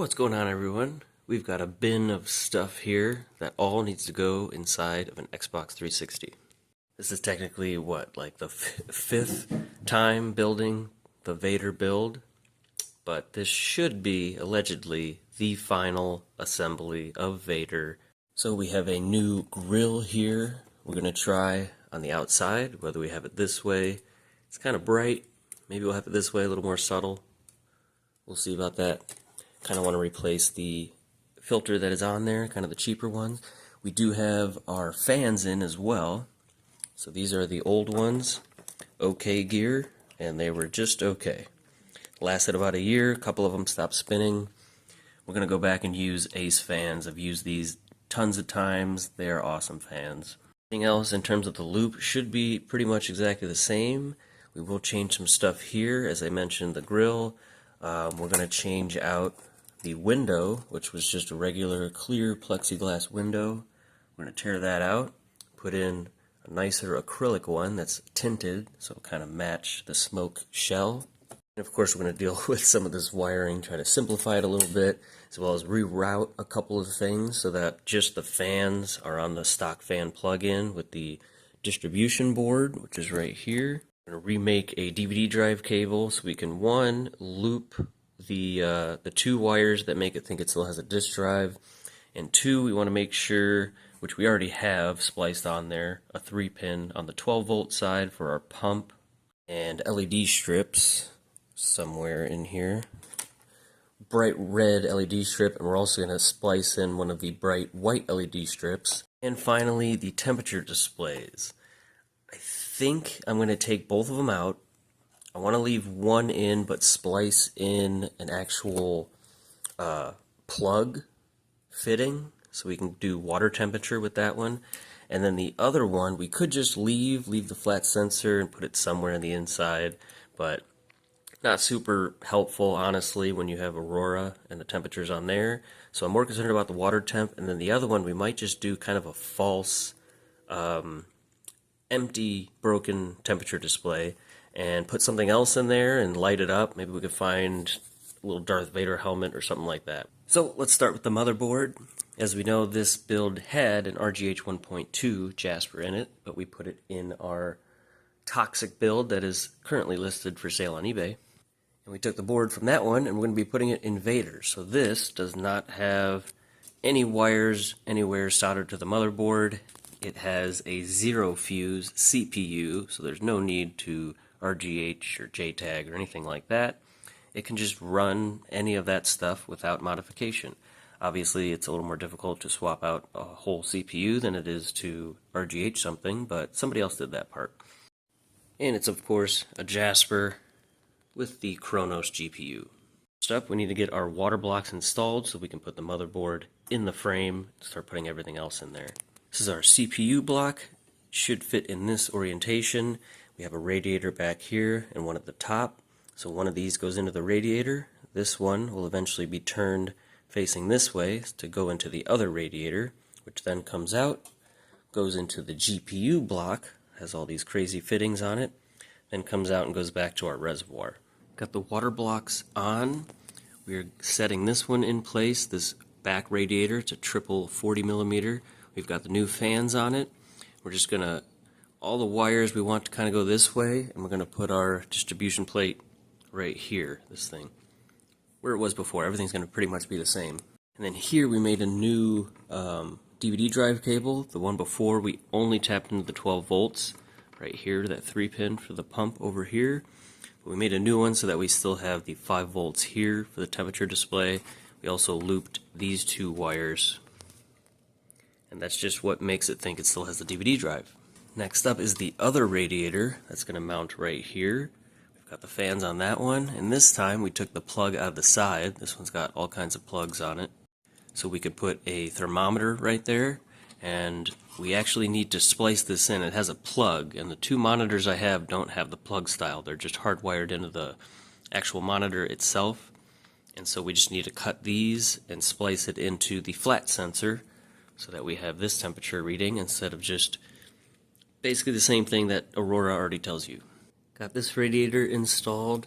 What's going on, everyone? We've got a bin of stuff here that all needs to go inside of an Xbox 360. This is technically like the fifth time building the Vader build, but this should be allegedly the final assembly of Vader. So we have a new grill here. We're going to try on the outside whether we have it this way. It's kind of bright. Maybe we'll have it this way, a little more subtle. We'll see about that. Kind of want to replace the filter that is on there, kind of the cheaper ones. We do have our fans in as well. So these are the old ones, OK gear, and they were just okay. Lasted about a year, a couple of them stopped spinning. We're going to go back and use Ace fans. I've used these tons of times. They are awesome fans. Everything else in terms of the loop should be pretty much exactly the same. We will change some stuff here. As I mentioned, the grill. We're going to change out the window, which was just a regular clear plexiglass window. We're going to tear that out, put in a nicer acrylic one that's tinted, so it'll kind of match the smoke shell. And of course, we're going to deal with some of this wiring, try to simplify it a little bit, as well as reroute a couple of things so that just the fans are on the stock fan plug-in with the distribution board, which is right here. We're going to remake a DVD drive cable so we can, one, loop the two wires that make it think it still has a disk drive, and two, we want to make sure, which we already have spliced on there, a 3-pin on the 12-volt side for our pump, and LED strips somewhere in here. Bright red LED strip, and we're also going to splice in one of the bright white LED strips. And finally, the temperature displays. I think I'm going to take both of them out. I want to leave one in, but splice in an actual plug fitting, so we can do water temperature with that one. And then the other one, we could just leave the flat sensor and put it somewhere on the inside, but not super helpful, honestly, when you have Aurora and the temperatures on there. So I'm more concerned about the water temp. And then the other one, we might just do kind of a false, empty, broken temperature display and put something else in there and light it up. Maybe we could find a little Darth Vader helmet or something like that. So let's start with the motherboard. As we know, this build had an RGH 1.2 Jasper in it, but we put it in our toxic build that is currently listed for sale on eBay. And we took the board from that one and we're going to be putting it in Vader. So this does not have any wires anywhere soldered to the motherboard. It has a zero fuse CPU, so there's no need to RGH or JTAG or anything like that. It can just run any of that stuff without modification. Obviously, it's a little more difficult to swap out a whole CPU than it is to RGH something, but somebody else did that part. And it's, of course, a Jasper with the Kronos GPU. First up, we need to get our water blocks installed so we can put the motherboard in the frame and start putting everything else in there. This is our CPU block. It should fit in this orientation. We have a radiator back here and one at the top. So one of these goes into the radiator. This one will eventually be turned facing this way to go into the other radiator, which then comes out, goes into the GPU block, has all these crazy fittings on it, then comes out and goes back to our reservoir. Got the water blocks on. We're setting this one in place, this back radiator. It's a triple 40 millimeter. We've got the new fans on it. We're just going to, all the wires we want to kind of go this way, and we're going to put our distribution plate right here, this thing. Where it was before, everything's going to pretty much be the same. And then here we made a new DVD drive cable. The one before we only tapped into the 12 volts. Right here, that 3-pin for the pump over here. But we made a new one so that we still have the 5 volts here for the temperature display. We also looped these two wires. And that's just what makes it think it still has the DVD drive. Next up is the other radiator that's going to mount right here. We've got the fans on that one, and this time we took the plug out of the side. This one's got all kinds of plugs on it. So we could put a thermometer right there, and we actually need to splice this in. It has a plug, and the two monitors I have don't have the plug style. They're just hardwired into the actual monitor itself. And so we just need to cut these and splice it into the flat sensor so that we have this temperature reading instead of just basically the same thing that Aurora already tells you. Got this radiator installed.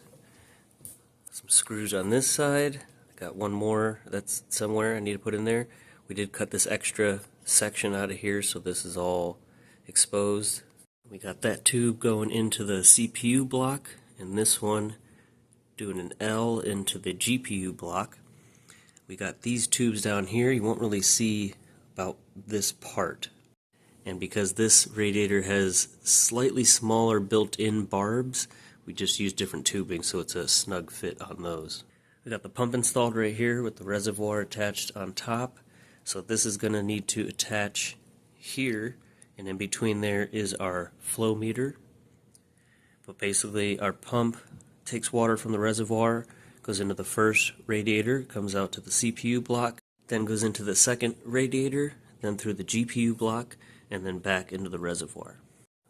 Some screws on this side. Got one more that's somewhere I need to put in there. We did cut this extra section out of here, so this is all exposed. We got that tube going into the CPU block, and this one doing an L into the GPU block. We got these tubes down here. You won't really see about this part. And because this radiator has slightly smaller built-in barbs, we just use different tubing so it's a snug fit on those. We got the pump installed right here with the reservoir attached on top. So this is going to need to attach here, and in between there is our flow meter. But basically our pump takes water from the reservoir, goes into the first radiator, comes out to the CPU block, then goes into the second radiator, then through the GPU block, and then back into the reservoir.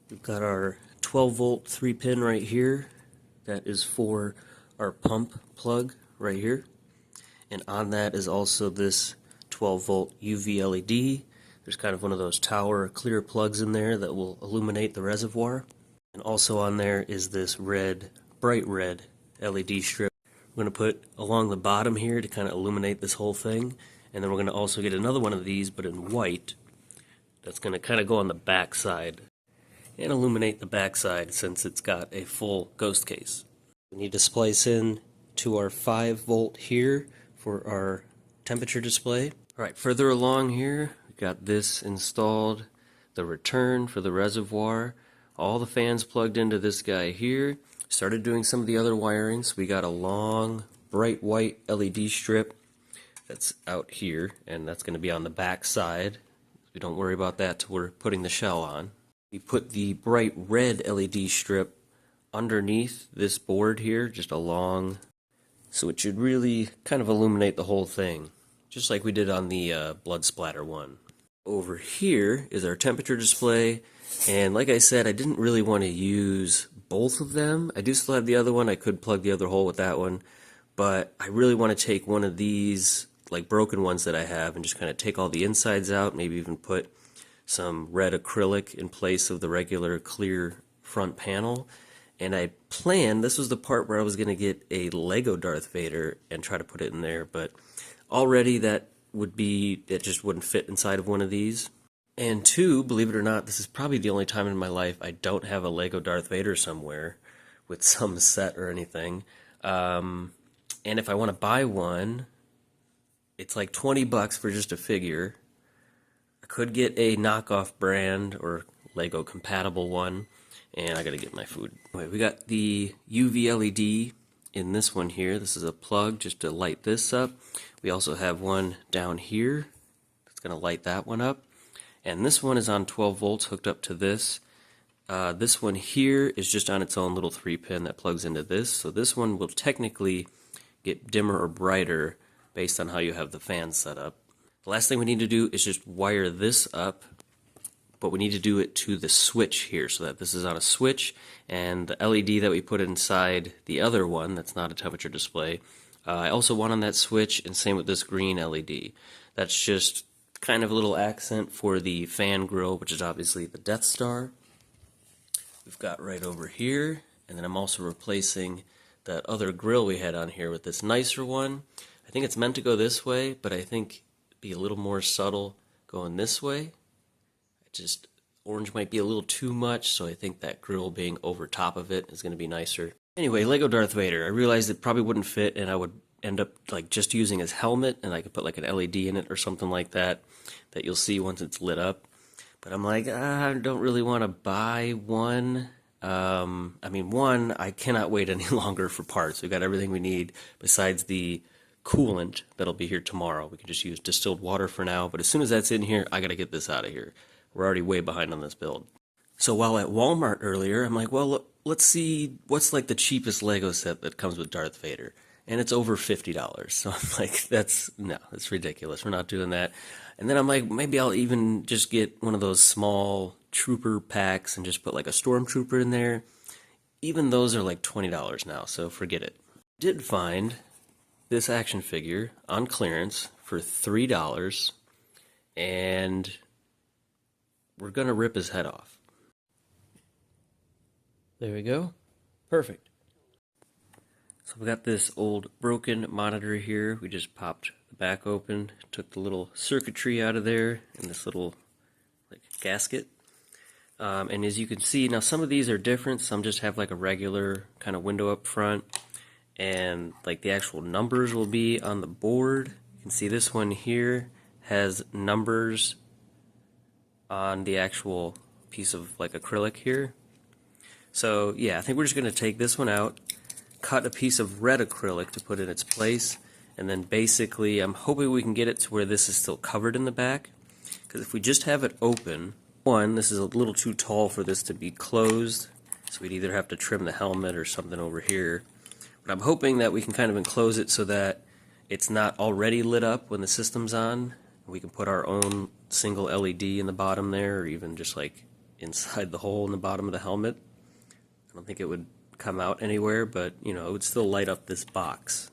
We've got our 12 volt 3-pin right here. That is for our pump plug right here. And on that is also this 12 volt UV LED. There's kind of one of those tower clear plugs in there that will illuminate the reservoir. And also on there is this red, bright red LED strip. We're going to put along the bottom here to kind of illuminate this whole thing. And then we're going to also get another one of these, but in white. That's going to kind of go on the back side and illuminate the back side since it's got a full ghost case. We need to splice in to our 5 volt here for our temperature display. Alright, further along here, we got this installed, the return for the reservoir, all the fans plugged into this guy here. Started doing some of the other wirings. We got a long, bright white LED strip that's out here, and that's going to be on the back side. We don't worry about that till we're putting the shell on. We put the bright red LED strip underneath this board here, just along, so it should really kind of illuminate the whole thing, just like we did on the blood splatter one. Over here is our temperature display, and like I said, I didn't really want to use both of them. I do still have the other one. I could plug the other hole with that one, but I really want to take one of these like broken ones that I have and just kind of take all the insides out, maybe even put some red acrylic in place of the regular clear front panel. And I planned, this was the part where I was going to get a Lego Darth Vader and try to put it in there, but already that would be, it just wouldn't fit inside of one of these. And two, believe it or not, this is probably the only time in my life I don't have a Lego Darth Vader somewhere with some set or anything. And if I want to buy one, it's like 20 bucks for just a figure. I could get a knockoff brand or Lego compatible one, and I gotta get my food. Anyway, we got the UV LED in this one here. This is a plug just to light this up. We also have one down here that's gonna light that one up. And this one is on 12 volts hooked up to this. This one here is just on its own little 3-pin that plugs into this. So this one will technically get dimmer or brighter based on how you have the fan set up. The last thing we need to do is just wire this up, but we need to do it to the switch here so that this is on a switch, and the LED that we put inside the other one that's not a temperature display, I also want on that switch, and same with this green LED. That's just kind of a little accent for the fan grill, which is obviously the Death Star. We've got right over here, and then I'm also replacing that other grill we had on here with this nicer one. I think it's meant to go this way, but I think it'd be a little more subtle going this way. Just orange might be a little too much, so I think that grill being over top of it is going to be nicer. Anyway, Lego Darth Vader. I realized it probably wouldn't fit, and I would end up like just using his helmet, and I could put like an LED in it or something like that that you'll see once it's lit up. But I'm like, I don't really want to buy one. I mean, one, I cannot wait any longer for parts. We've got everything we need besides the coolant that'll be here tomorrow. We can just use distilled water for now, but as soon as that's in here, I gotta get this out of here. We're already way behind on this build. So while at Walmart earlier, I'm like, well, let's see what's like the cheapest Lego set that comes with Darth Vader. And it's over $50. So I'm like, that's ridiculous. We're not doing that. And then I'm like, maybe I'll even just get one of those small trooper packs and just put like a stormtrooper in there. Even those are like $20 now, so forget it. Did find this action figure on clearance for $3, and we're gonna rip his head off. There we go. Perfect. So we got this old broken monitor here. We just popped the back open, took the little circuitry out of there, and this little like gasket. And as you can see, now some of these are different. Some just have like a regular kind of window up front, and like the actual numbers will be on the board. You can see this one here has numbers on the actual piece of like acrylic here. So yeah, I think we're just going to take this one out, cut a piece of red acrylic to put in its place, and then basically I'm hoping we can get it to where this is still covered in the back, because if we just have it open, one, this is a little too tall for this to be closed, so we'd either have to trim the helmet or something over here. But I'm hoping that we can kind of enclose it so that it's not already lit up when the system's on. We can put our own single LED in the bottom there, or even just like inside the hole in the bottom of the helmet. I don't think it would come out anywhere, but you know, it would still light up this box.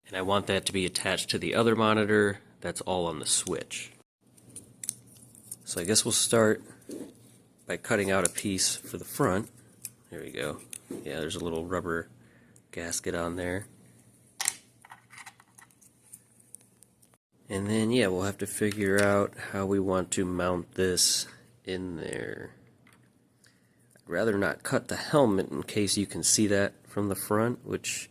And I want that to be attached to the other monitor that's all on the switch. So I guess we'll start by cutting out a piece for the front. There we go. Yeah, there's a little rubber gasket on there. And then yeah, we'll have to figure out how we want to mount this in there. I'd rather not cut the helmet in case you can see that from the front, which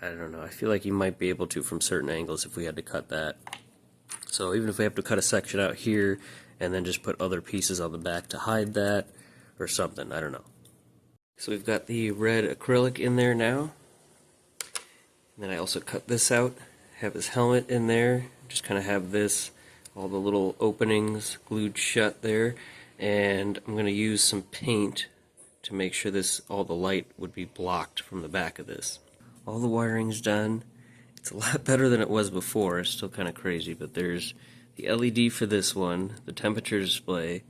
I don't know, I feel like you might be able to from certain angles if we had to cut that. So even if we have to cut a section out here and then just put other pieces on the back to hide that or something, I don't know. So we've got the red acrylic in there now. And then I also cut this out, have this helmet in there, just kind of have this, all the little openings glued shut there, and I'm going to use some paint to make sure this, all the light would be blocked from the back of this. All the wiring's done. It's a lot better than it was before. It's still kind of crazy, but there's the LED for this one, the temperature display.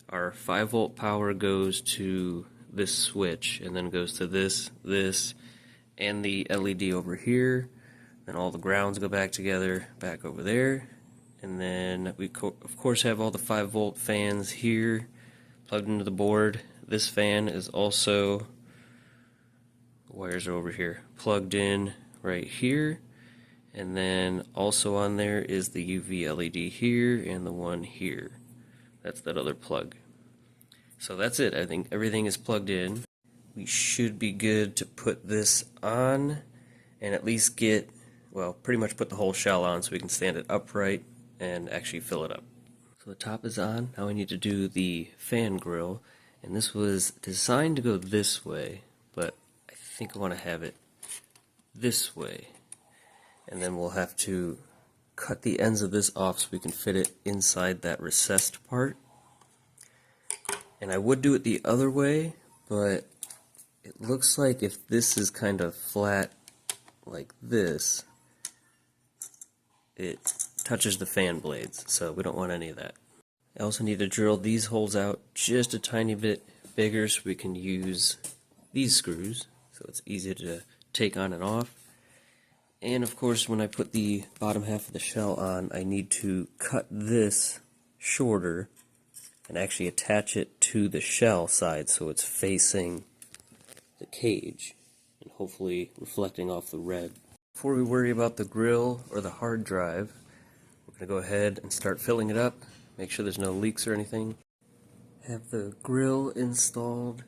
Our 5-volt power goes to this switch, and then goes to this, and the LED over here. Then all the grounds go back together, back over there. And then we of course have all the 5-volt fans here plugged into the board. This fan is also, the wires are over here, plugged in right here. And then also on there is the UV LED here and the one here. That's that other plug. So that's it. I think everything is plugged in. We should be good to put this on and at least get, well, pretty much put the whole shell on so we can stand it upright and actually fill it up. So the top is on. Now I need to do the fan grill, and this was designed to go this way, but I think I want to have it this way. And then we'll have to cut the ends of this off so we can fit it inside that recessed part. And I would do it the other way, but it looks like if this is kind of flat like this, it touches the fan blades, so we don't want any of that. I also need to drill these holes out just a tiny bit bigger so we can use these screws, so it's easy to take on and off. And of course, when I put the bottom half of the shell on, I need to cut this shorter and actually attach it to the shell side so it's facing the cage and hopefully reflecting off the red. Before we worry about the grill or the hard drive, we're going to go ahead and start filling it up, make sure there's no leaks or anything. Have the grill installed.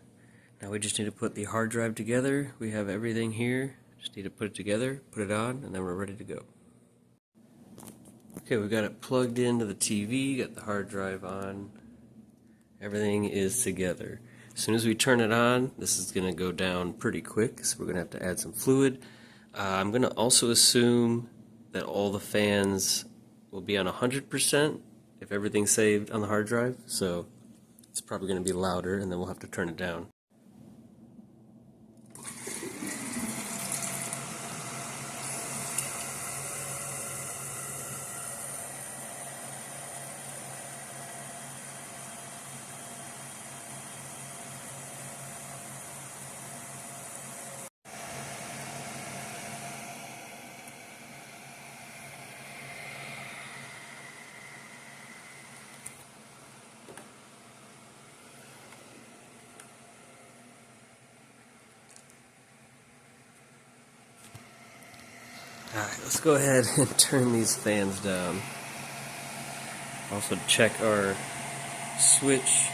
Now we just need to put the hard drive together. We have everything here. Just need to put it together, put it on, and then we're ready to go. Okay, we've got it plugged into the TV, got the hard drive on. Everything is together. As soon as we turn it on, this is going to go down pretty quick, so we're going to have to add some fluid. I'm going to also assume that all the fans will be on 100% if everything's saved on the hard drive, so it's probably going to be louder, and then we'll have to turn it down. Alright, let's go ahead and turn these fans down. Also check our switch.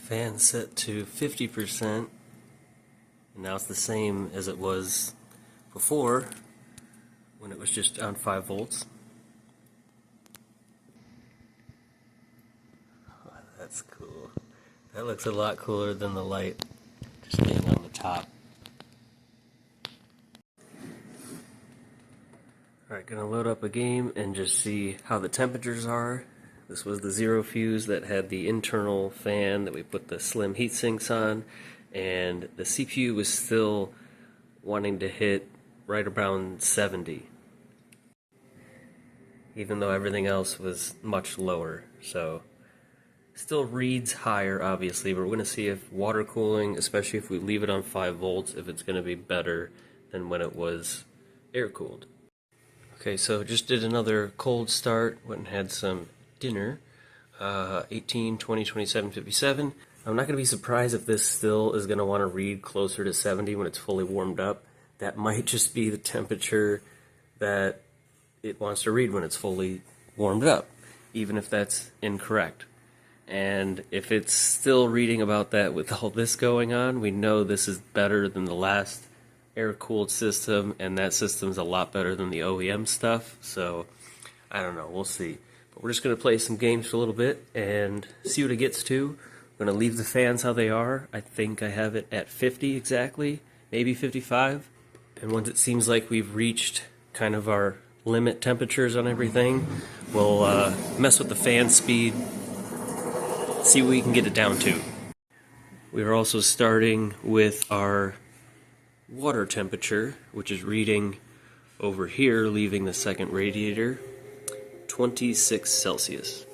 Fan set to 50%, and now it's the same as it was before when it was just on 5 volts. Oh, that's cool. That looks a lot cooler than the light just being on the top. Alright, gonna load up a game and just see how the temperatures are. This was the zero fuse that had the internal fan that we put the slim heat sinks on, and the CPU was still wanting to hit right around 70, even though everything else was much lower. So still reads higher, obviously, but we're going to see if water cooling, especially if we leave it on 5 volts, if it's going to be better than when it was air cooled. Okay, so just did another cold start, went and had some dinner. 18, 20, 27, 57. I'm not going to be surprised if this still is going to want to read closer to 70 when it's fully warmed up. That might just be the temperature that it wants to read when it's fully warmed up, even if that's incorrect. And if it's still reading about that with all this going on, we know this is better than the last air-cooled system, and that system's a lot better than the OEM stuff, so I don't know, we'll see. But we're just going to play some games for a little bit and see what it gets to. I'm going to leave the fans how they are. I think I have it at 50 exactly, maybe 55. And once it seems like we've reached kind of our limit temperatures on everything, we'll mess with the fan speed, see what we can get it down to. We are also starting with our water temperature, which is reading over here, leaving the second radiator, 26 Celsius.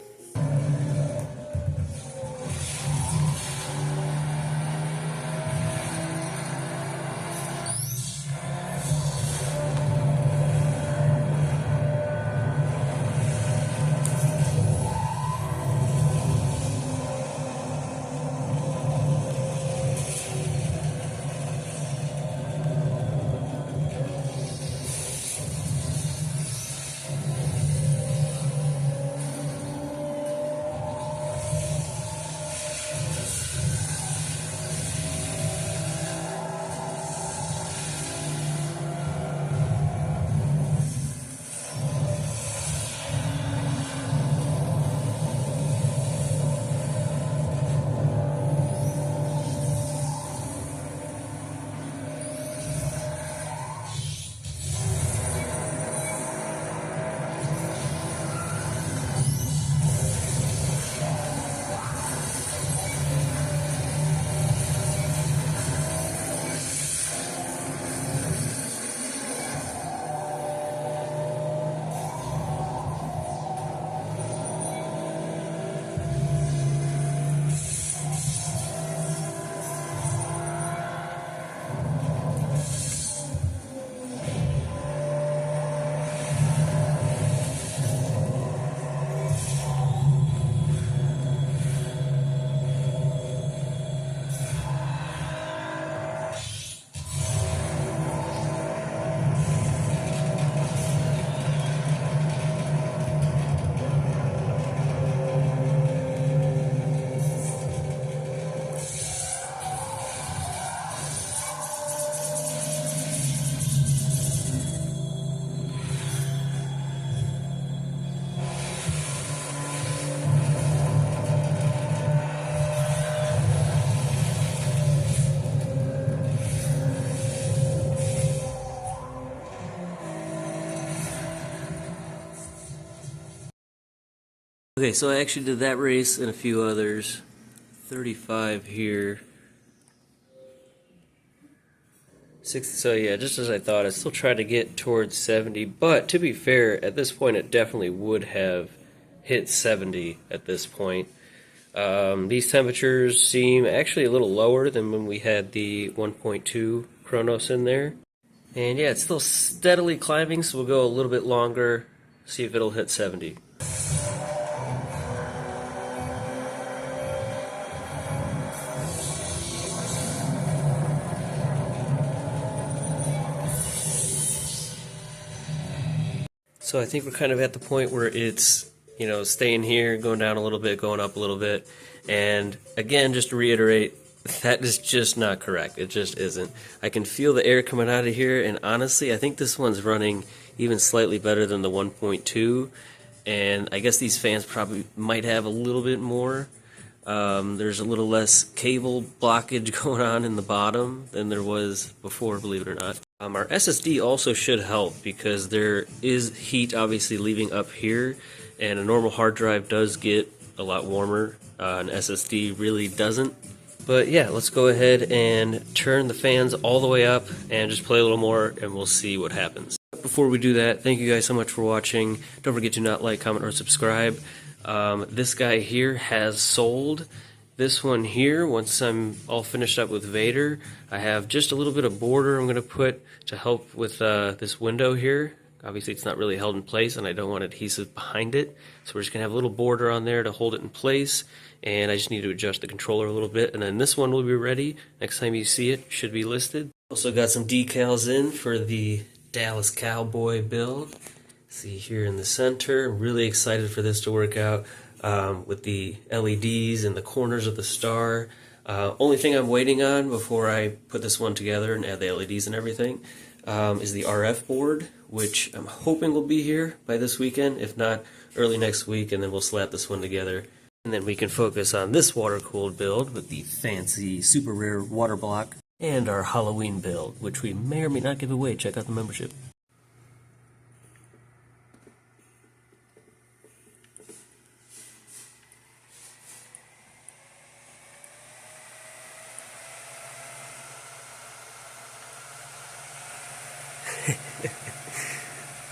Okay, so I actually did that race and a few others. 35 here. 60, so yeah, just as I thought, I still tried to get towards 70, but to be fair, at this point it definitely would have hit 70 at this point. These temperatures seem actually a little lower than when we had the 1.2 Kronos in there. And yeah, it's still steadily climbing, so we'll go a little bit longer, see if it'll hit 70. So I think we're kind of at the point where it's, you know, staying here, going down a little bit, going up a little bit. And again, just to reiterate, that is just not correct. It just isn't. I can feel the air coming out of here, and honestly, I think this one's running even slightly better than the 1.2. And I guess these fans probably might have a little bit more. There's a little less cable blockage going on in the bottom than there was before, believe it or not. Our SSD also should help because there is heat obviously leaving up here, and a normal hard drive does get a lot warmer. An SSD really doesn't. But yeah, let's go ahead and turn the fans all the way up and just play a little more, and we'll see what happens. Before we do that, thank you guys so much for watching. Don't forget to not like, comment, or subscribe. This guy here has sold. This one here, once I'm all finished up with Vader, I have just a little bit of border I'm going to put to help with this window here. Obviously it's not really held in place and I don't want adhesive behind it, so we're just going to have a little border on there to hold it in place, and I just need to adjust the controller a little bit, and then this one will be ready. Next time you see it, should be listed. Also got some decals in for the Dallas Cowboy build. See here in the center, I'm really excited for this to work out with the LEDs in the corners of the star. Only thing I'm waiting on before I put this one together and add the LEDs and everything is the RF board, which I'm hoping will be here by this weekend, if not early next week, and then we'll slap this one together. And then we can focus on this water-cooled build with the fancy super rare water block and our Halloween build, which we may or may not give away. Check out the membership.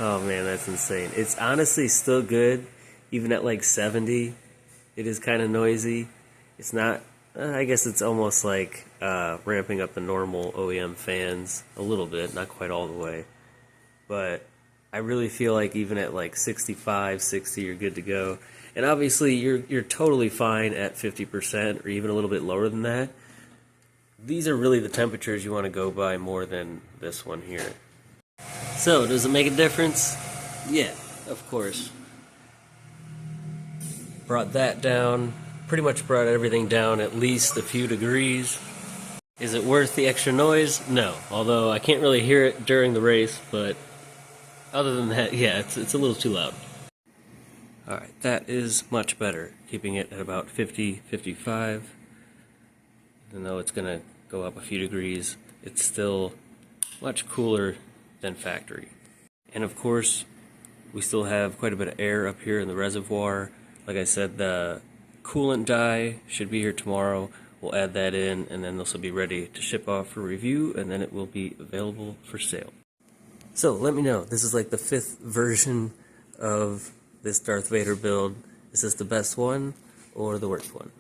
Oh man, that's insane. It's honestly still good, even at like 70. It is kind of noisy. It's not, I guess it's almost like ramping up the normal OEM fans a little bit, not quite all the way. But I really feel like even at like 65, 60, you're good to go. And obviously you're totally fine at 50% or even a little bit lower than that. These are really the temperatures you want to go by more than this one here. So, does it make a difference? Yeah, of course. Brought that down, pretty much brought everything down at least a few degrees. Is it worth the extra noise? No, although I can't really hear it during the race, but other than that, yeah, it's a little too loud. Alright, that is much better, keeping it at about 50, 55. Even though it's going to go up a few degrees, it's still much cooler than factory. And of course, we still have quite a bit of air up here in the reservoir. Like I said, the coolant dye should be here tomorrow. We'll add that in, and then this will be ready to ship off for review, and then it will be available for sale. So let me know, this is like the 5th version of this Darth Vader build. Is this the best one or the worst one?